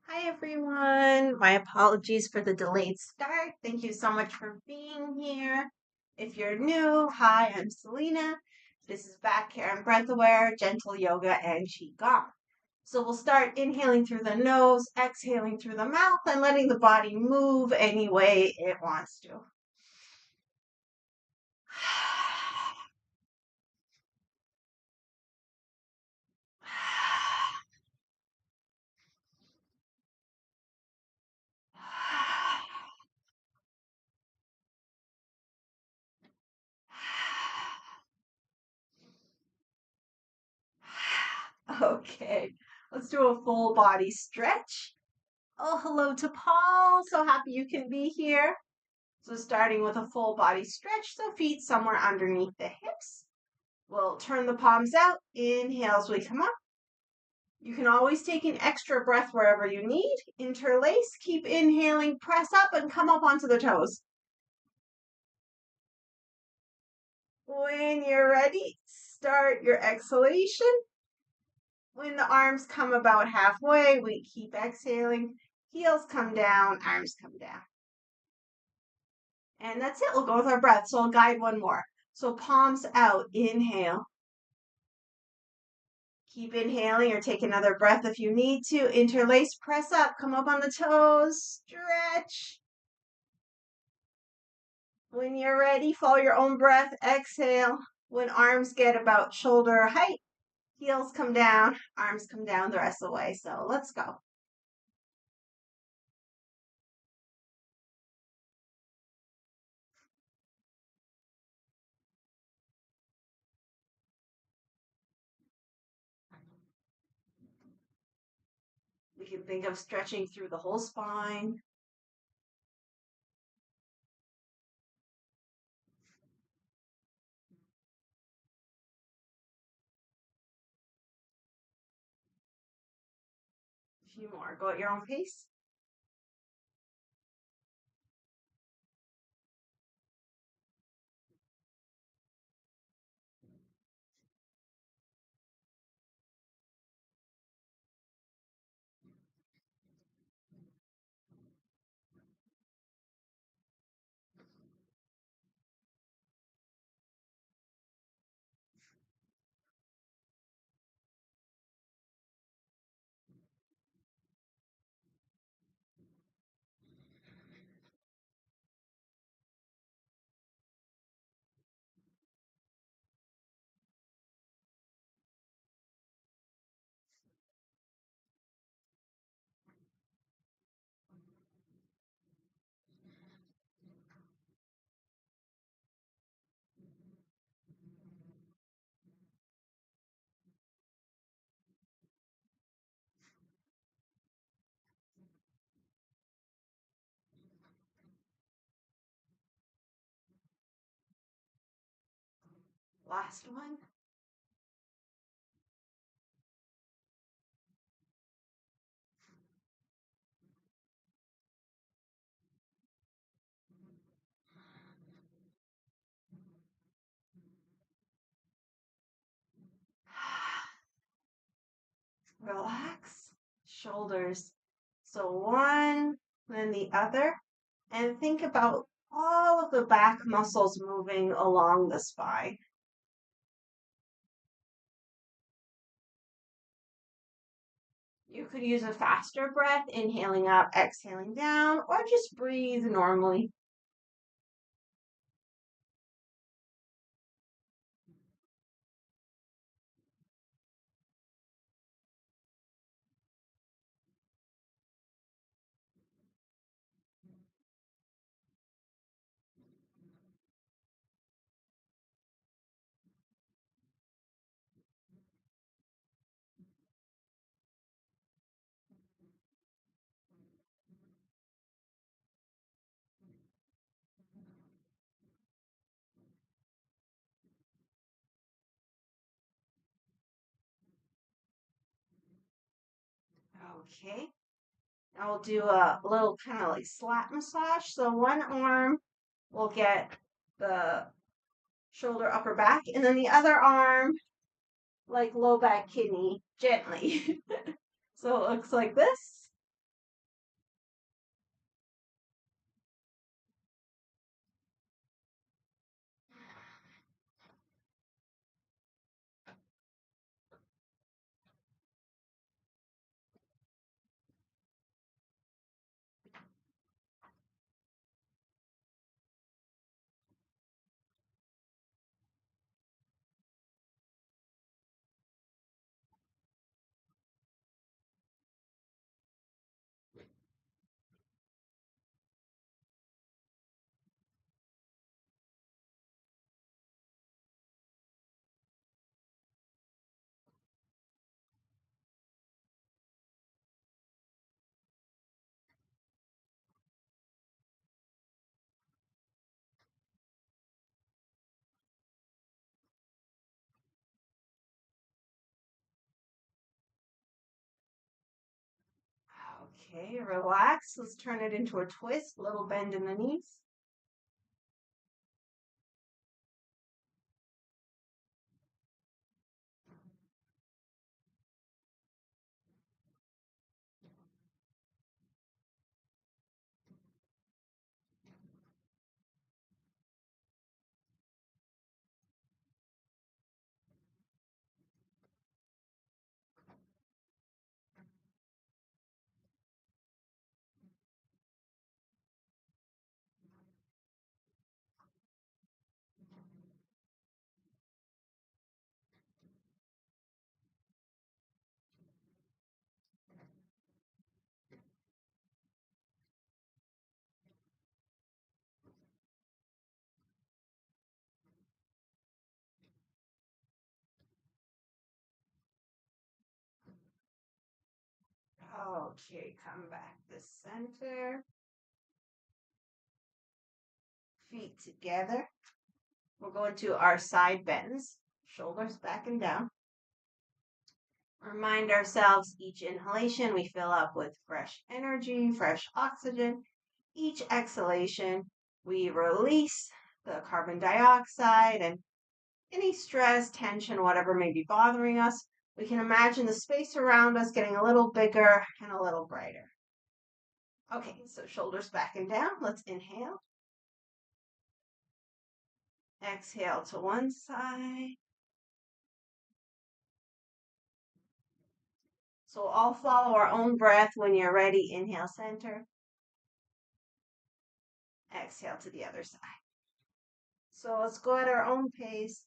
Hi everyone. My apologies for the delayed start. Thank you so much for being here. If you're new, hi, I'm Celina. This is Back Care and Breath Aware, Gentle Yoga and Qi Gong. So we'll start inhaling through the nose, exhaling through the mouth, and letting the body move any way it wants to. Okay, let's do a full body stretch. Oh, hello to Paul. So happy you can be here. So starting with a full body stretch, so feet somewhere underneath the hips. We'll turn the palms out. Inhale as we come up. You can always take an extra breath wherever you need. Interlace, keep inhaling, press up and come up onto the toes. When you're ready, start your exhalation. When the arms come about halfway, we keep exhaling. Heels come down, arms come down. And that's it. We'll go with our breath. So I'll guide one more. So palms out, inhale. Keep inhaling or take another breath if you need to. Interlace, press up, come up on the toes, stretch. When you're ready, follow your own breath, exhale. When arms get about shoulder height, heels come down, arms come down the rest of the way. So let's go. We can think of stretching through the whole spine. A few more. Go at your own pace. Last one. Relax. Shoulders. So one, then the other. And think about all of the back muscles moving along the spine. You could use a faster breath, inhaling up, exhaling down, or just breathe normally. Okay. Now we'll do a little kind of like slap massage. So one arm will get the shoulder, upper back, and then the other arm, like low back, kidney, gently. So it looks like this. Okay, relax. Let's turn it into a twist, little bend in the knees. Okay, come back to center. Feet together. We'll go into our side bends. Shoulders back and down. Remind ourselves each inhalation we fill up with fresh energy, fresh oxygen. Each exhalation we release the carbon dioxide and any stress, tension, whatever may be bothering us. We can imagine the space around us getting a little bigger and a little brighter. Okay, so shoulders back and down. Let's inhale. Exhale to one side. So I'll follow our own breath. When you're ready, inhale center. Exhale to the other side. So let's go at our own pace.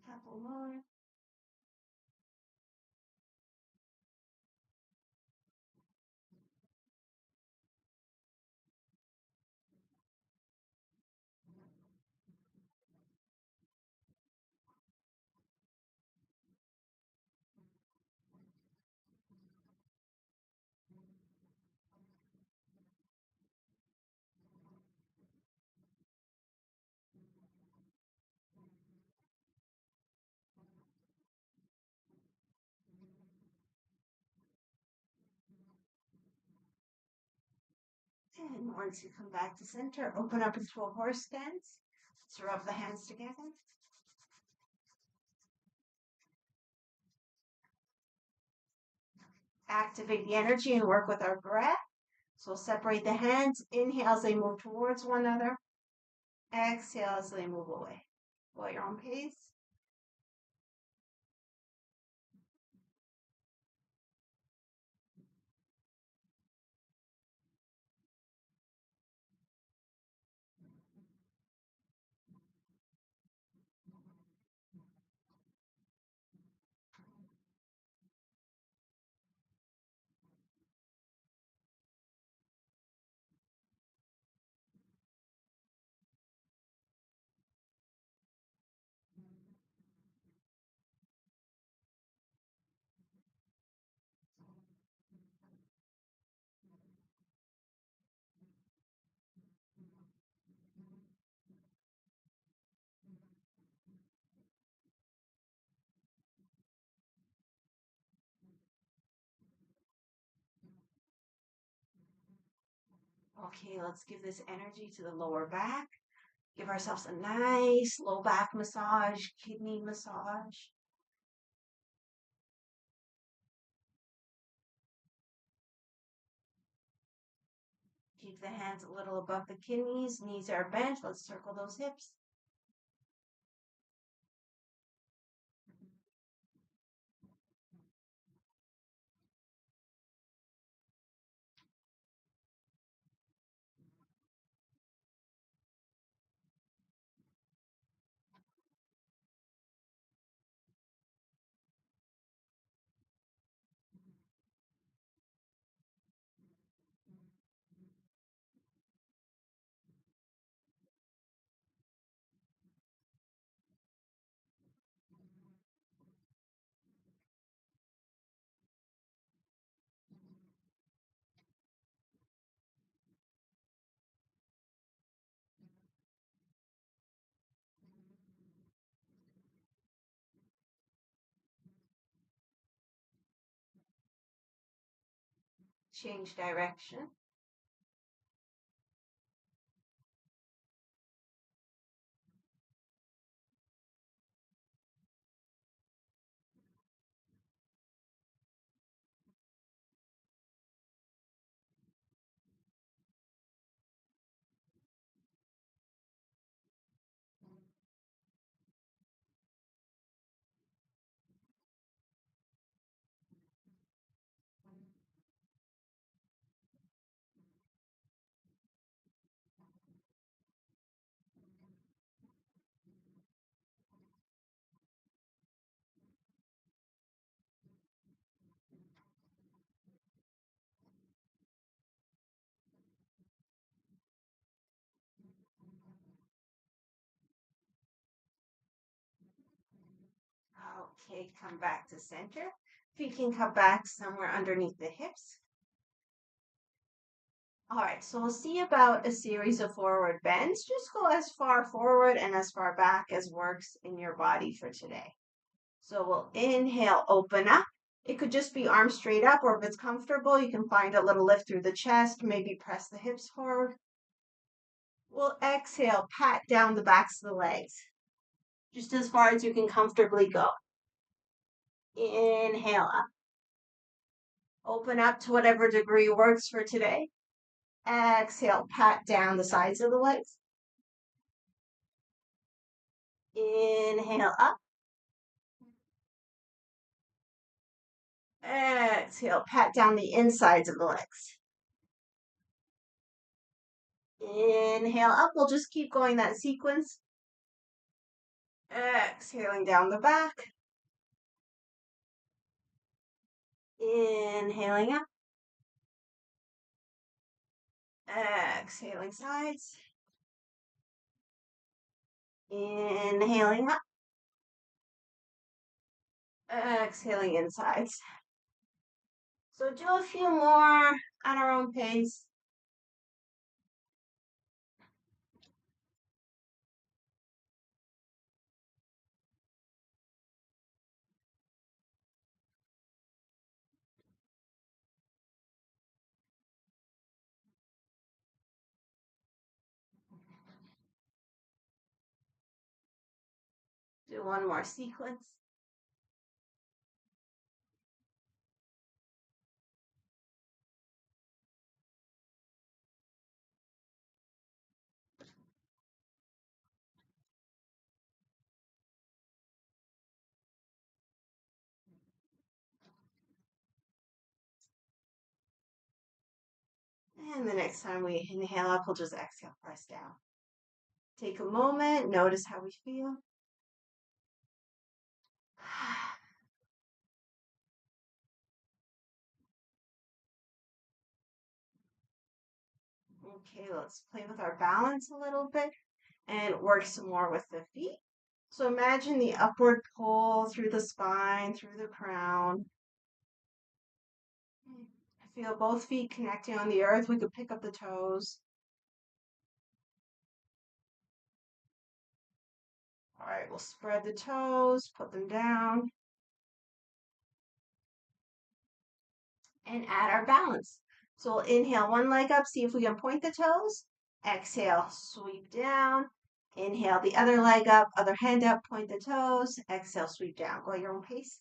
Couple more. And once you come back to center, open up into a horse stance. Let's rub the hands together. Activate the energy and work with our breath. So separate the hands. Inhale as they move towards one another. Exhale as they move away. Go at your own pace. Okay, let's give this energy to the lower back. Give ourselves a nice low back massage, kidney massage. Keep the hands a little above the kidneys. Knees are bent. Let's circle those hips. Change direction. Okay, come back to center. Feet can come back somewhere underneath the hips. All right, so we'll see about a series of forward bends. Just go as far forward and as far back as works in your body for today. So we'll inhale, open up. It could just be arms straight up, or if it's comfortable, you can find a little lift through the chest, maybe press the hips forward. We'll exhale, pat down the backs of the legs, just as far as you can comfortably go. Inhale up. Open up to whatever degree works for today. Exhale, pat down the sides of the legs. Inhale up. Exhale, pat down the insides of the legs. Inhale up. We'll just keep going that sequence. Exhaling down the back. Inhaling up. Exhaling sides. Inhaling up. Exhaling insides. So do a few more at our own pace. Do one more sequence. And the next time we inhale up, we'll just exhale, press down. Take a moment, notice how we feel. Okay, let's play with our balance a little bit and work some more with the feet. So imagine the upward pull through the spine, through the crown. Feel both feet connecting on the earth. We could pick up the toes. All right, we'll spread the toes, put them down, and add our balance. So we'll inhale one leg up, see if we can point the toes. Exhale, sweep down. Inhale the other leg up, other hand up, point the toes. Exhale, sweep down. Go at your own pace.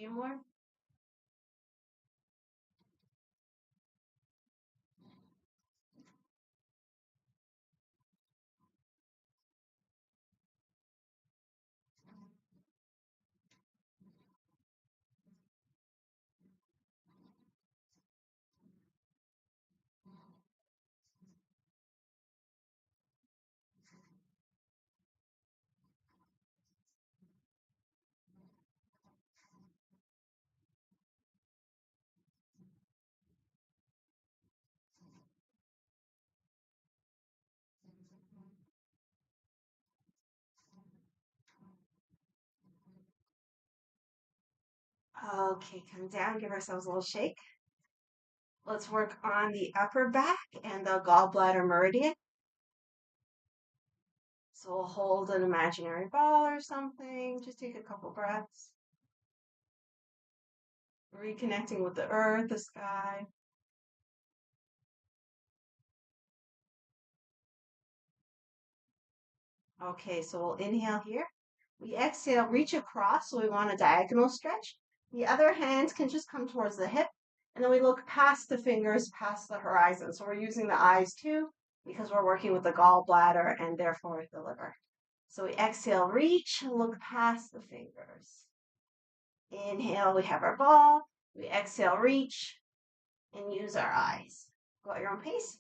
few more. Okay, come down, give ourselves a little shake. Let's work on the upper back and the gallbladder meridian. So we'll hold an imaginary ball or something. Just take a couple breaths. Reconnecting with the earth, the sky. Okay, so we'll inhale here. We exhale, reach across, so we want a diagonal stretch. The other hand can just come towards the hip, and then we look past the fingers, past the horizon. So we're using the eyes too, because we're working with the gallbladder and therefore the liver. So we exhale, reach, and look past the fingers. Inhale, we have our ball. We exhale, reach, and use our eyes. Go at your own pace.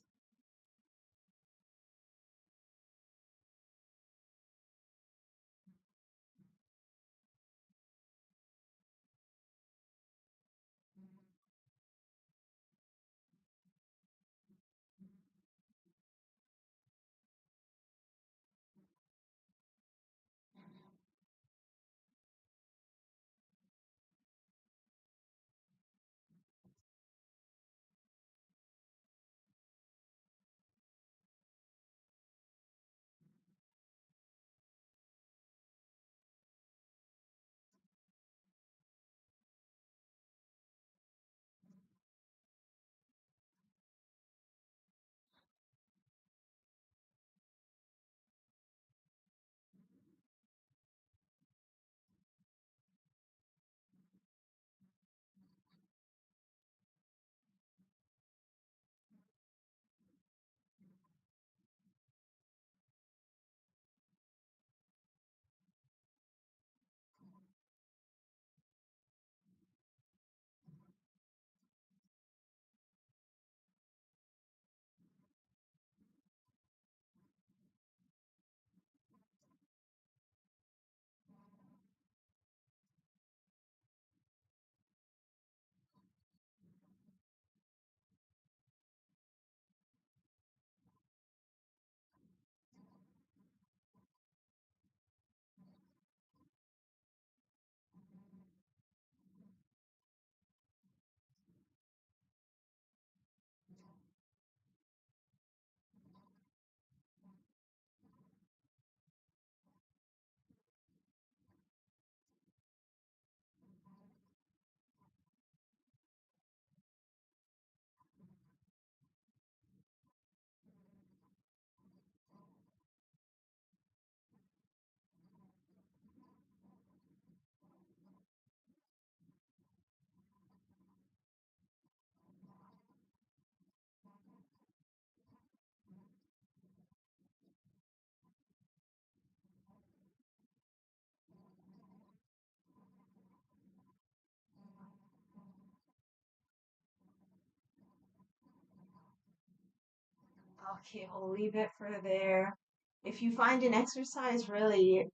Okay, we'll leave it for there. If you find an exercise really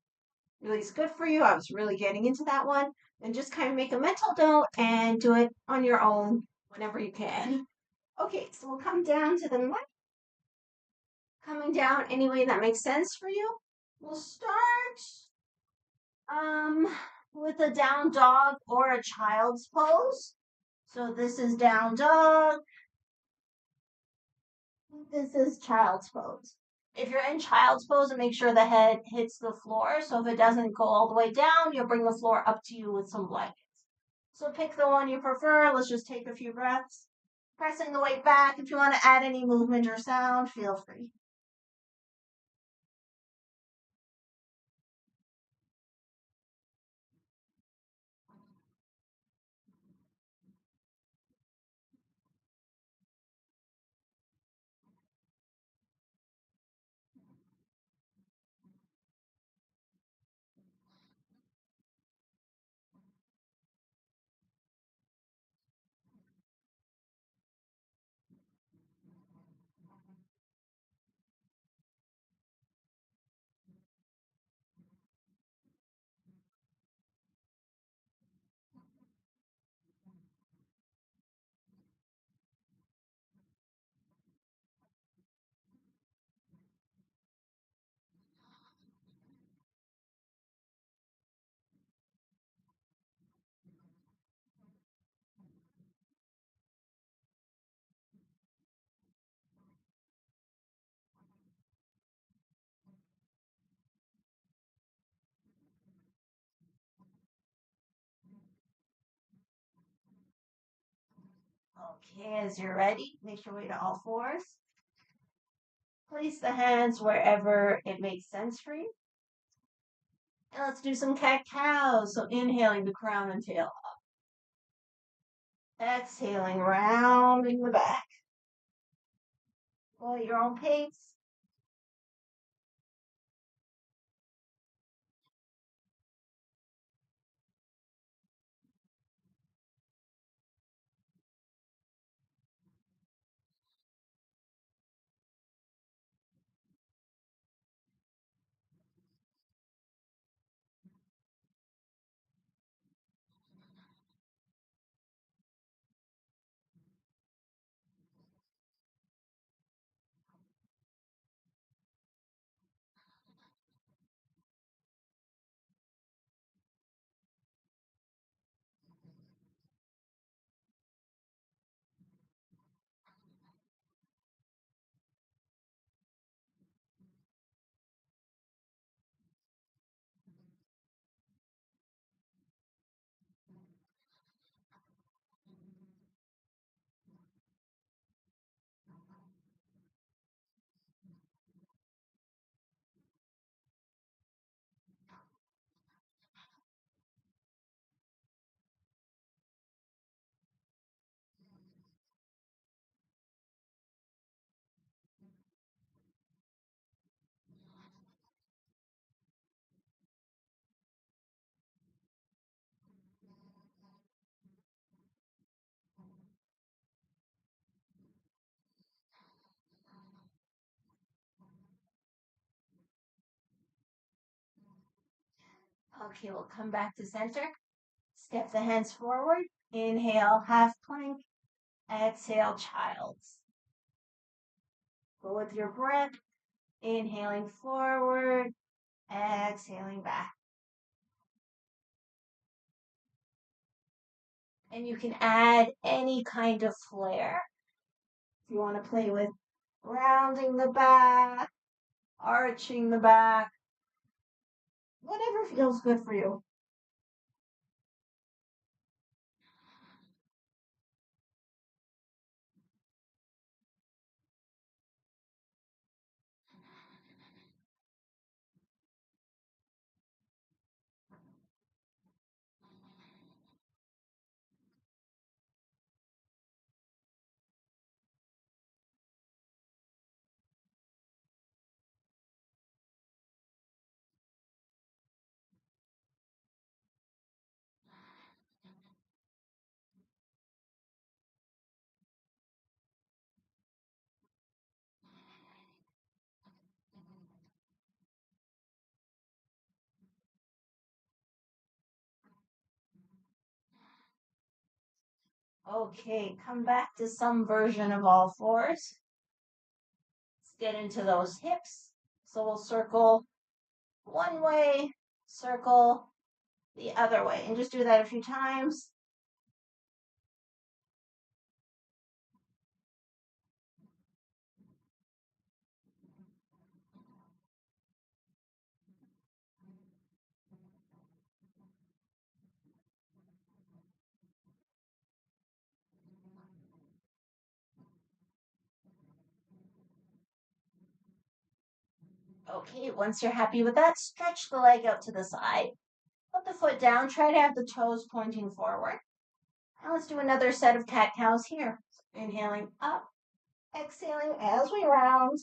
is good for you, I was really getting into that one, then just kind of make a mental note and do it on your own whenever you can. Okay, so we'll come down to the mat. Coming down any way that makes sense for you. We'll start um with a down dog or a child's pose. So this is down dog. This is child's pose. If you're in child's pose, make sure the head hits the floor. So if it doesn't go all the way down, you'll bring the floor up to you with some blankets. So pick the one you prefer. Let's just take a few breaths. Pressing the weight back. If you want to add any movement or sound, feel free. Okay, as you're ready, make your way to all fours. Place the hands wherever it makes sense for you. And let's do some cat-cows. So inhaling the crown and tail up. Exhaling, rounding the back. Go at your own pace. Okay, we'll come back to center. Step the hands forward. Inhale, half plank. Exhale, child's. Go with your breath. Inhaling forward. Exhaling back. And you can add any kind of flair. If you want to play with rounding the back, arching the back, whatever feels good for you. Okay, come back to some version of all fours. Let's get into those hips. So we'll circle one way, circle the other way, and just do that a few times. Okay, once you're happy with that, stretch the leg out to the side. Put the foot down, try to have the toes pointing forward. And let's do another set of cat-cows here. Inhaling up, exhaling as we round.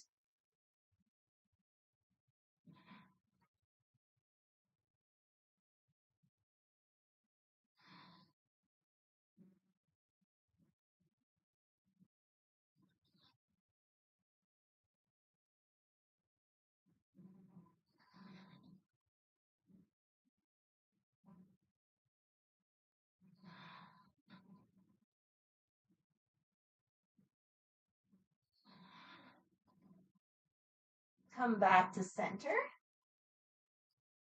Come back to center.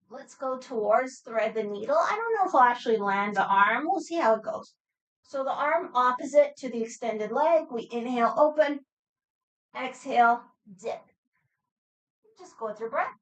Let's go towards thread the needle. I don't know if I'll actually land the arm. We'll see how it goes. So the arm opposite to the extended leg. We inhale, open. Exhale, dip. Just go with your breath.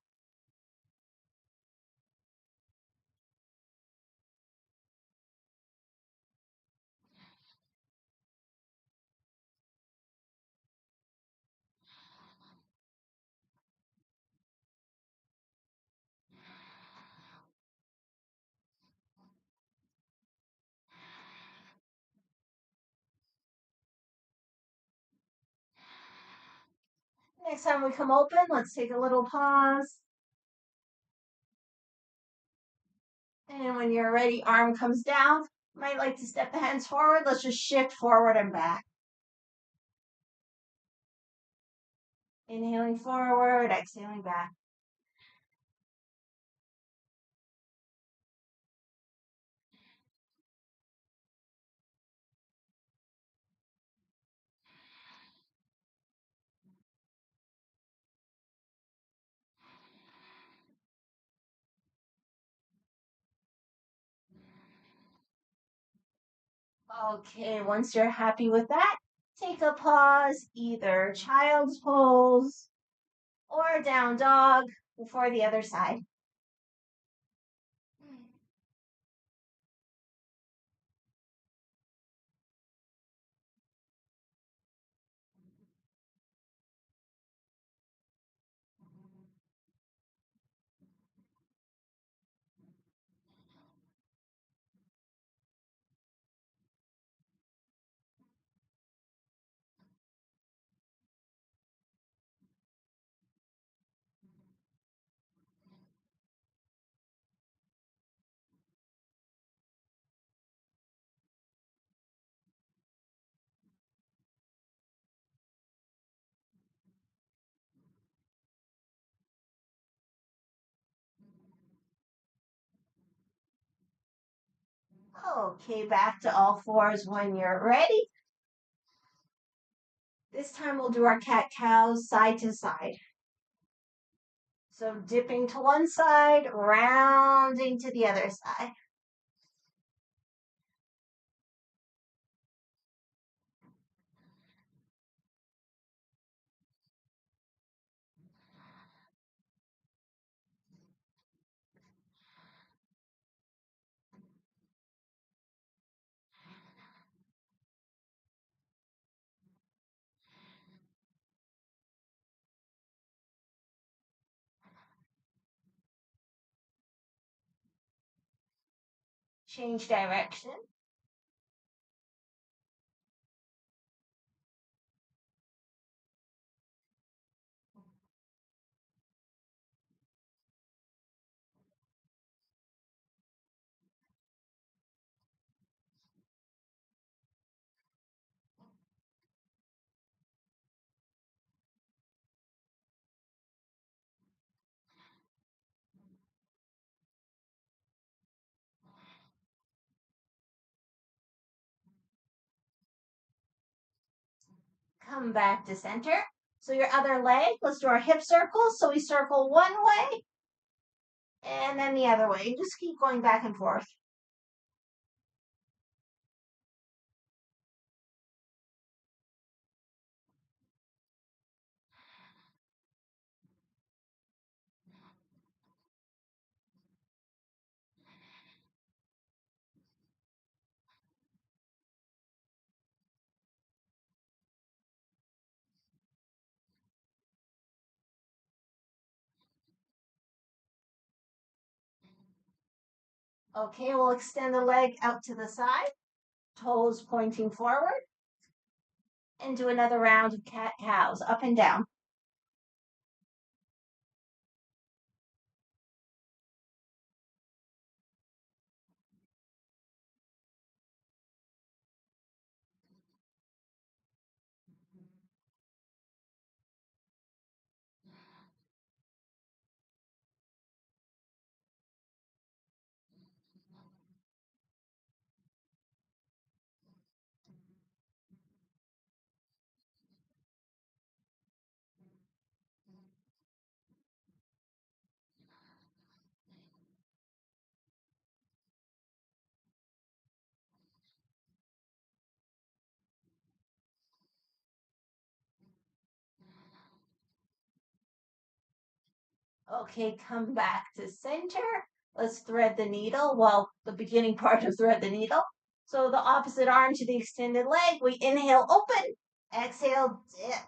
Next time we come open, let's take a little pause. And when you're ready, arm comes down. Might like to step the hands forward. Let's just shift forward and back. Inhaling forward, exhaling back. Okay, once you're happy with that, take a pause, either child's pose or down dog before the other side. Okay, back to all fours when you're ready. This time we'll do our cat-cows side to side. So dipping to one side, rounding to the other side. Change direction. Come back to center. So your other leg, let's do our hip circles. So we circle one way and then the other way. Just keep going back and forth. Okay, we'll extend the leg out to the side, toes pointing forward, and do another round of cat-cows, up and down. Okay, come back to center. Let's thread the needle. Well, the beginning part of thread the needle. So the opposite arm to the extended leg. We inhale, open. Exhale, dip.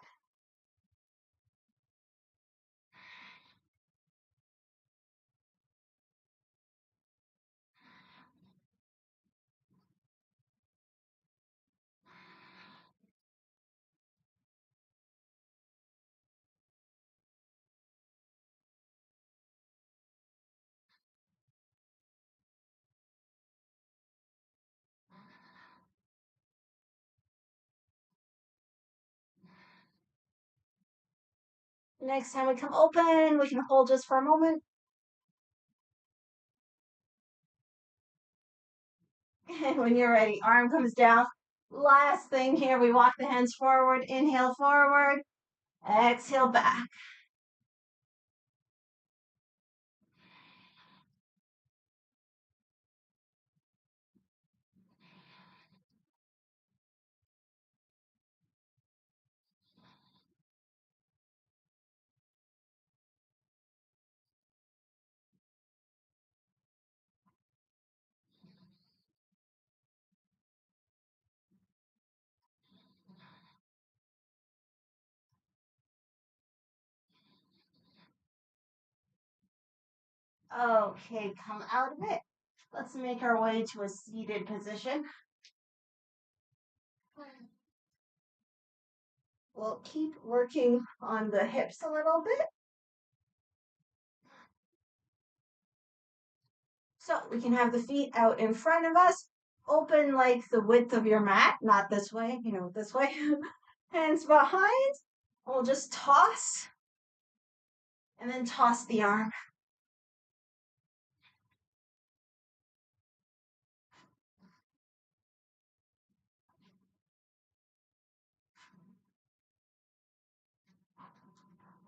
Next time we come open, we can hold just for a moment. And when you're ready, arm comes down. Last thing here, we walk the hands forward. Inhale forward. Exhale back. Okay, come out of it. Let's make our way to a seated position. We'll keep working on the hips a little bit. So we can have the feet out in front of us, open like the width of your mat, not this way, this way. Hands behind. We'll just toss and then toss the arm.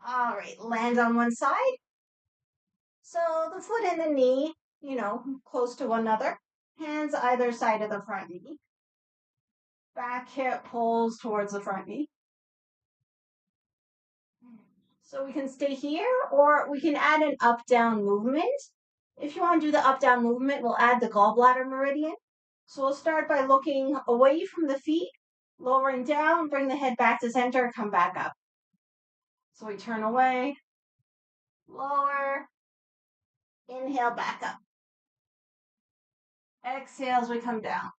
All right, land on one side. So the foot and the knee, close to one another. Hands either side of the front knee. Back hip pulls towards the front knee. So we can stay here or we can add an up-down movement. If you want to do the up-down movement, we'll add the gallbladder meridian. So we'll start by looking away from the feet, lowering down, bring the head back to center, come back up. So we turn away, lower, inhale, back up. Exhale as we come down.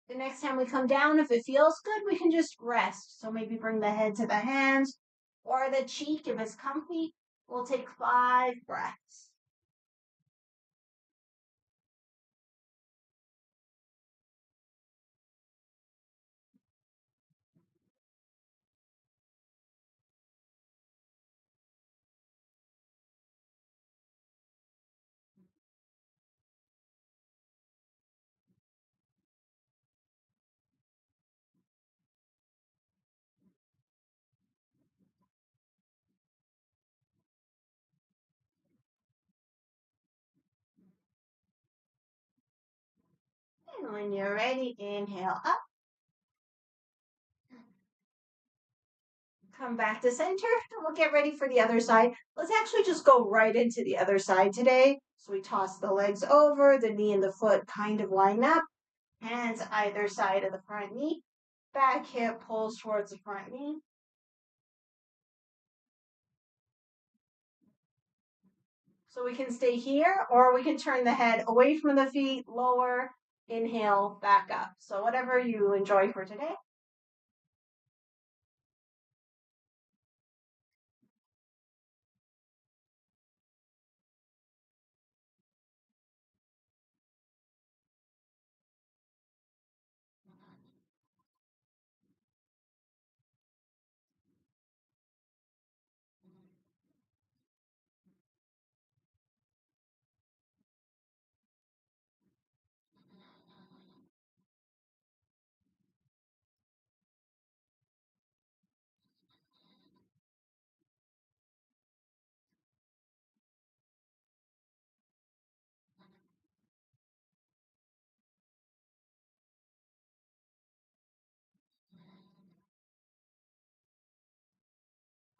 The next time we come down, if it feels good, we can just rest. So maybe bring the head to the hands or the cheek if it's comfy. We'll take 5 breaths. And when you're ready, inhale up. Come back to center. And we'll get ready for the other side. Let's actually just go right into the other side today. So we toss the legs over, the knee and the foot kind of line up. Hands either side of the front knee. Back hip pulls towards the front knee. So we can stay here or we can turn the head away from the feet, lower, inhale, back up. So whatever you enjoy for today.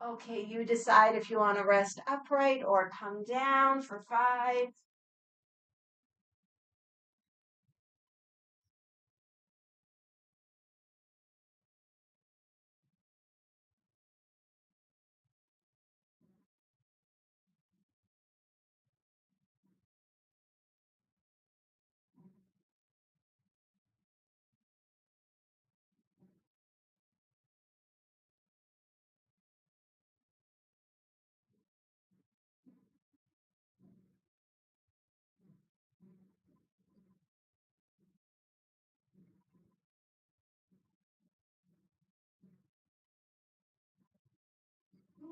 Okay, you decide if you want to rest upright or come down for 5.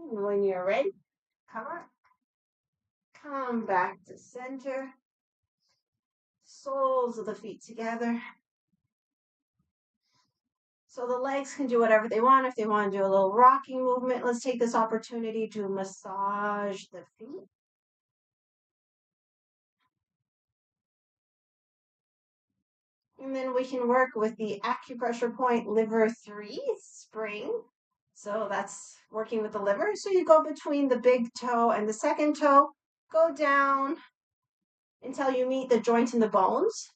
When you're ready, come back to center. Soles of the feet together. So the legs can do whatever they want. If they want to do a little rocking movement, let's take this opportunity to massage the feet. And then we can work with the acupressure point liver 3 spring. So that's working with the liver. So you go between the big toe and the second toe, go down until you meet the joint in the bones.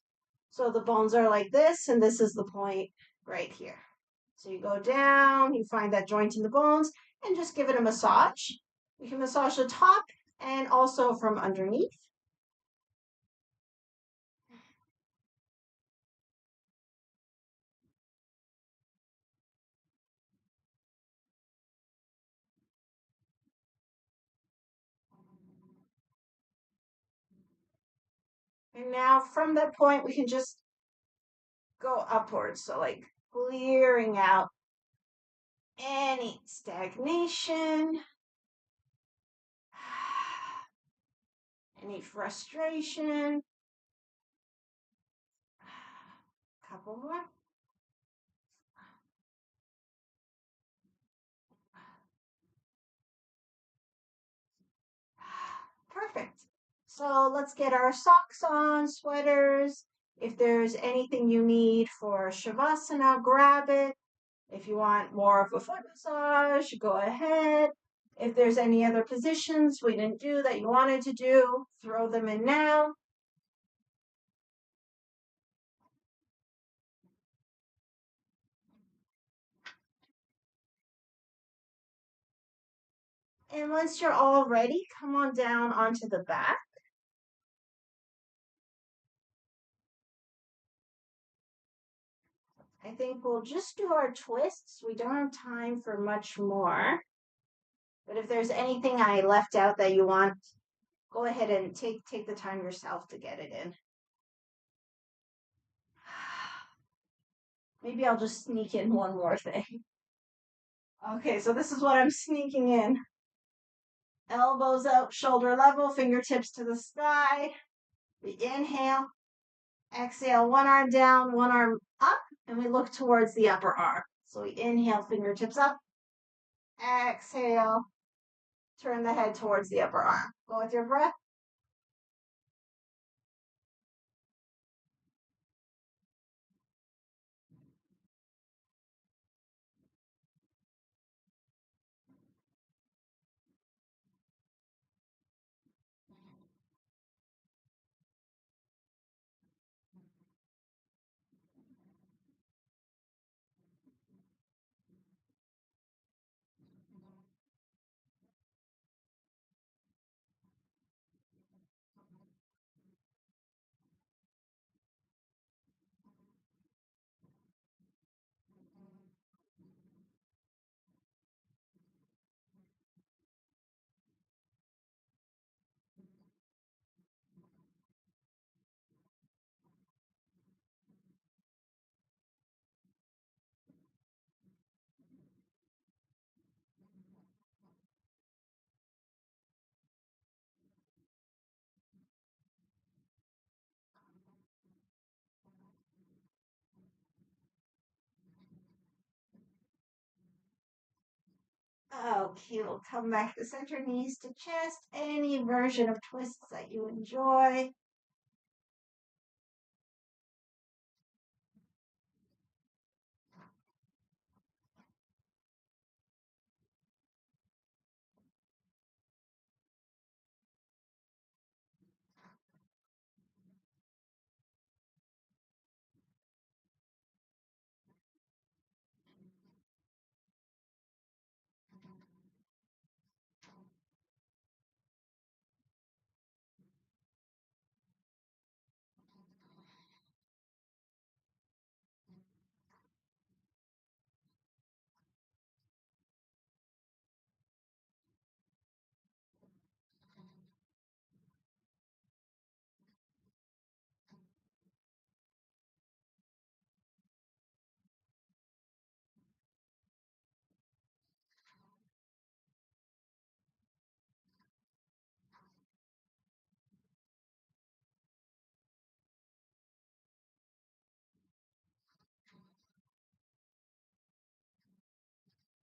So the bones are like this, and this is the point right here. So you go down, you find that joint in the bones, and just give it a massage. You can massage the top and also from underneath. And now from that point, we can just go upwards. So like clearing out any stagnation, any frustration. Couple more. Perfect. So let's get our socks on, sweaters. If there's anything you need for Shavasana, grab it. If you want more of a foot massage, go ahead. If there's any other positions we didn't do that you wanted to do, throw them in now. And once you're all ready, come on down onto the back. I think we'll just do our twists. We don't have time for much more. But if there's anything I left out that you want, go ahead and take the time yourself to get it in. Maybe I'll just sneak in one more thing. Okay, so this is what I'm sneaking in. Elbows out, shoulder level, fingertips to the sky. We inhale, exhale, one arm down, one arm up, and we look towards the upper arm. So we inhale, fingertips up, exhale, turn the head towards the upper arm. Go with your breath. Okay, we'll come back to center, knees to chest, any version of twists that you enjoy.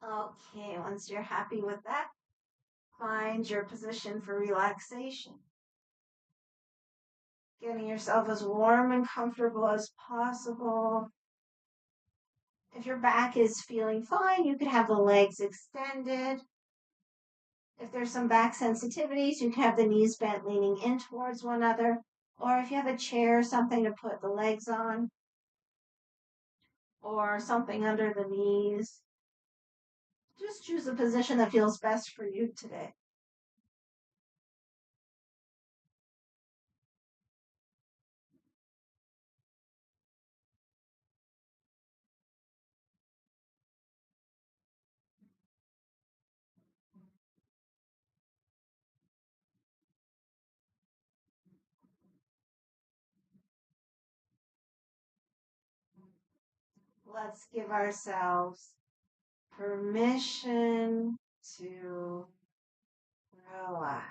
Okay, once you're happy with that, find your position for relaxation. Getting yourself as warm and comfortable as possible. If your back is feeling fine, you could have the legs extended. If there's some back sensitivities, you can have the knees bent leaning in towards one another. Or if you have a chair, something to put the legs on, or something under the knees. Just choose a position that feels best for you today. Let's give ourselves permission to relax.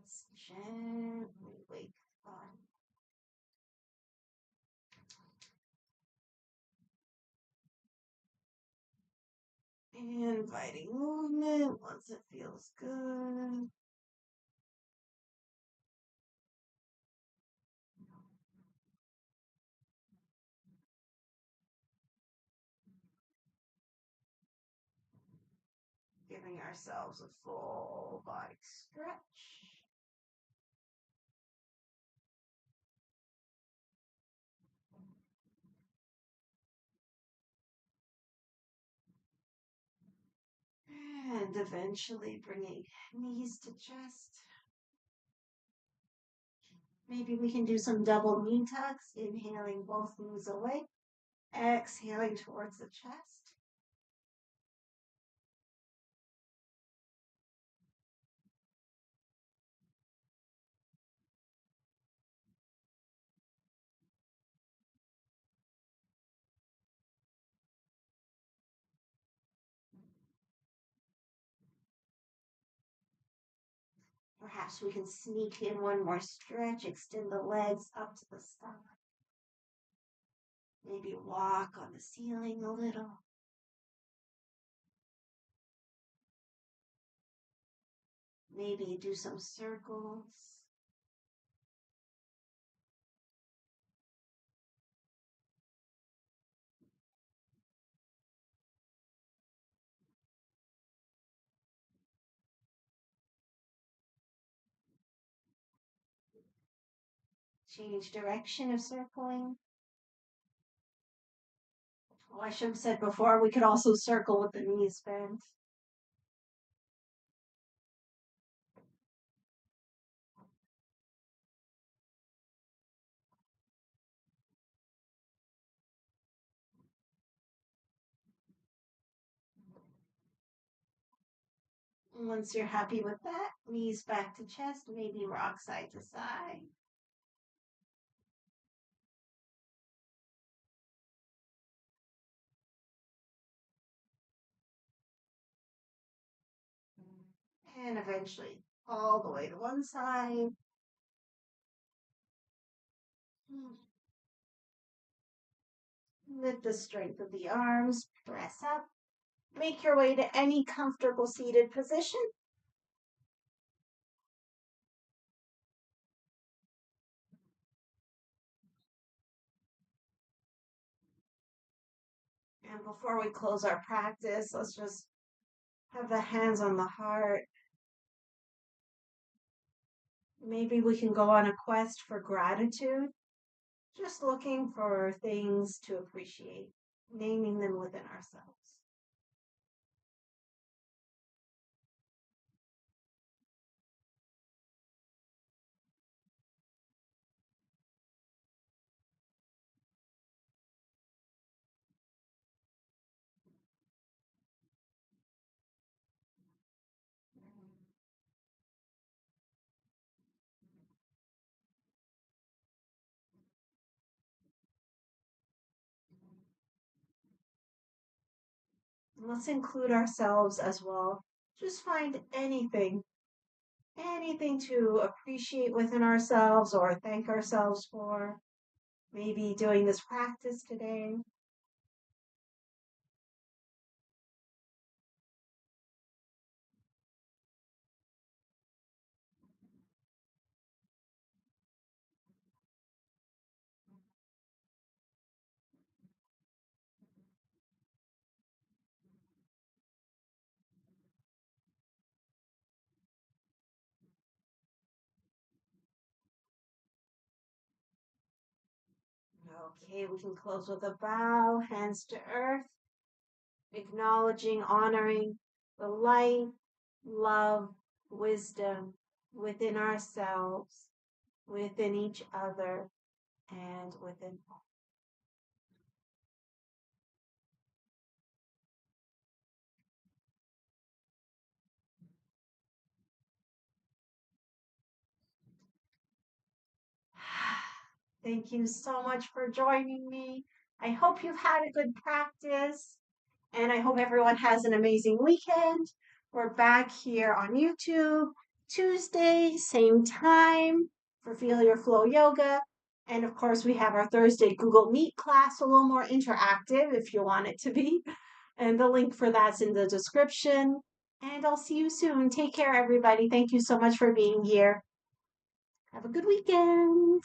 Let's gently wake the body. Inviting movement once it feels good. Giving ourselves a full body stretch. And eventually bringing knees to chest. Maybe we can do some double knee tucks, inhaling both knees away, exhaling towards the chest. Perhaps we can sneak in one more stretch, extend the legs up to the sky. Maybe walk on the ceiling a little. Maybe do some circles. Change direction of circling. Oh, I should have said before, we could also circle with the knees bent. Once you're happy with that, knees back to chest, maybe rock side to side. And eventually all the way to one side. With the strength of the arms, press up. Make your way to any comfortable seated position. And before we close our practice, let's just have the hands on the heart. Maybe we can go on a quest for gratitude, just looking for things to appreciate, naming them within ourselves. Let's include ourselves as well. Just find anything to appreciate within ourselves or thank ourselves for. Maybe doing this practice today. Okay, we can close with a bow, hands to earth, acknowledging, honoring the light, love, wisdom within ourselves, within each other, and within all. Thank you so much for joining me. I hope you've had a good practice, and I hope everyone has an amazing weekend. We're back here on YouTube Tuesday, same time for Feel Your Flow Yoga. And of course, we have our Thursday Google Meet class, a little more interactive if you want it to be. And the link for that's in the description. And I'll see you soon. Take care, everybody. Thank you so much for being here. Have a good weekend.